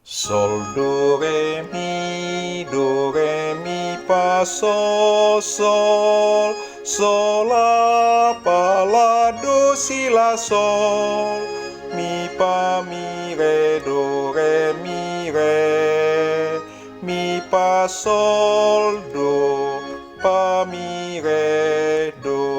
Sol, do, re, mi, fa, sol, la, pa, la, do, si, la, sol, mi, fa, mi, re, do, re, mi, fa, sol, do, fa, mi, re, do.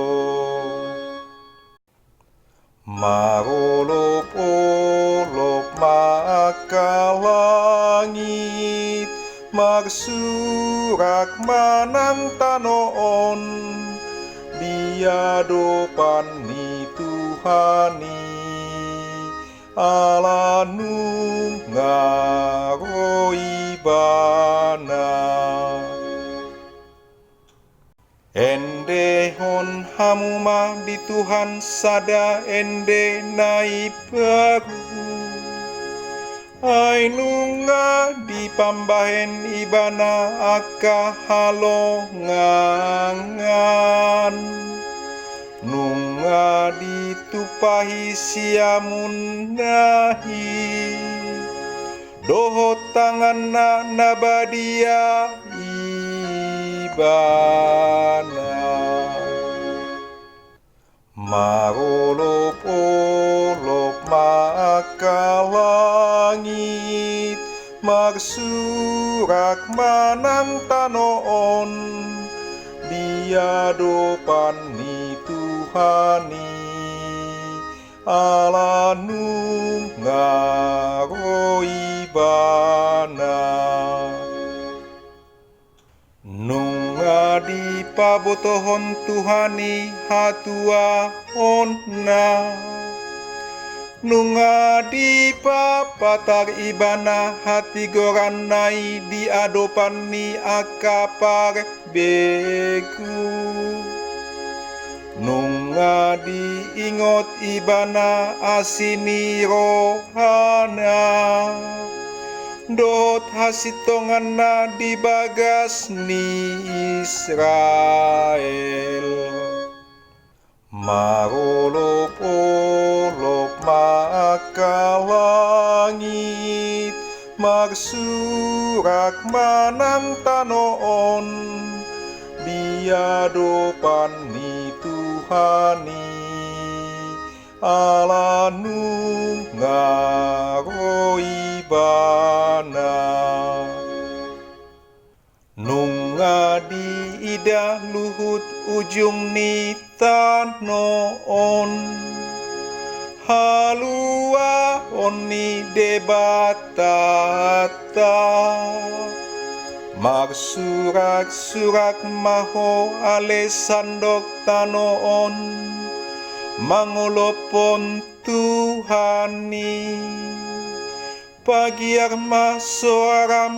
Marolop-olop makalangit, magsurak manang tanoon, biadopan ni Tuhani, alanung ngaroibana. Ende hon hamuma di Tuhan sada ende nai baru, ai nunga di pambahen ibana aka halongangan, nunga ditupahi siamun nahi, dohot tangan nabadia ibana. Marolop-olop makalangit, magsurak manang tanoon, biadopan ni Tuhani, alanung ngaroibana. Nunga di pabotohon Tuhani hatua onna, nunga di papatar ibana hati goranai di adopan ni akapar beku, nunga di ingot ibana asini rohana, dot hasitonganna di bagas ni Israel. Marolop-olop makalangit, magsurak manang tanoon, biadopan ni Tuhani, alanung ngaroibana. Nunga di ida luhut ujung ni tanoon, halua oni debatata, magsurak-surak maho ale sandok tanoon, mangolopon Tuhani, pagiar masoaram,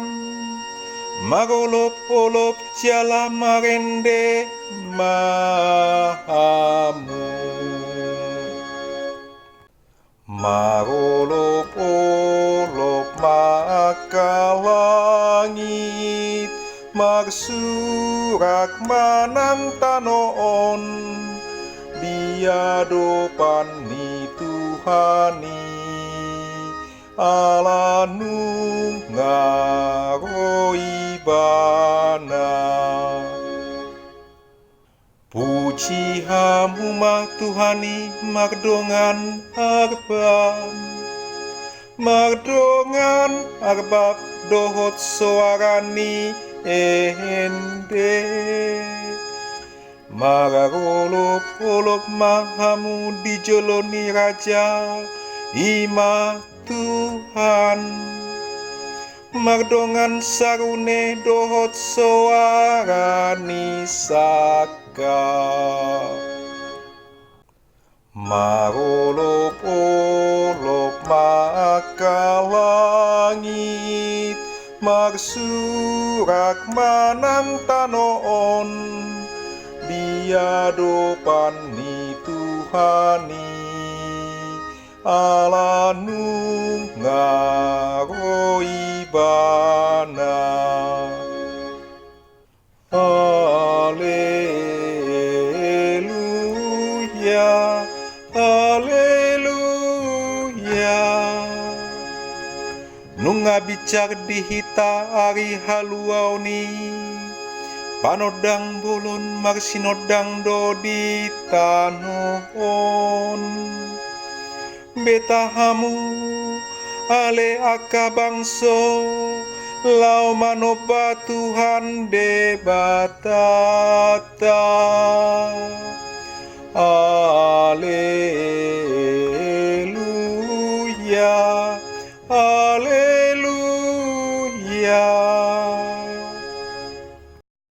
marolop-olop jala marende mahamu. Marolop-olop makalangit, magsurak manang tanoon, biadopan ni Tuhani, alanung ngaroibana. Puji hamuma Tuhani mardongan arbab dohot soarani ende, marolop-olop mahamu dijoloni raja ima Tuhan, mardongan sarune dohot soarani saka. Marolop-olop makalangit, magsurak manang tanoon, biadopan ni Tuhani, alanung ngaroibana. Haleluya, haleluya, nunga bicar di hita ari haluau ni, panodang bolon marsinodang do di tanohon. Betahamu ale aka bangso, lau manoba Tuhan de batata. Alleluia.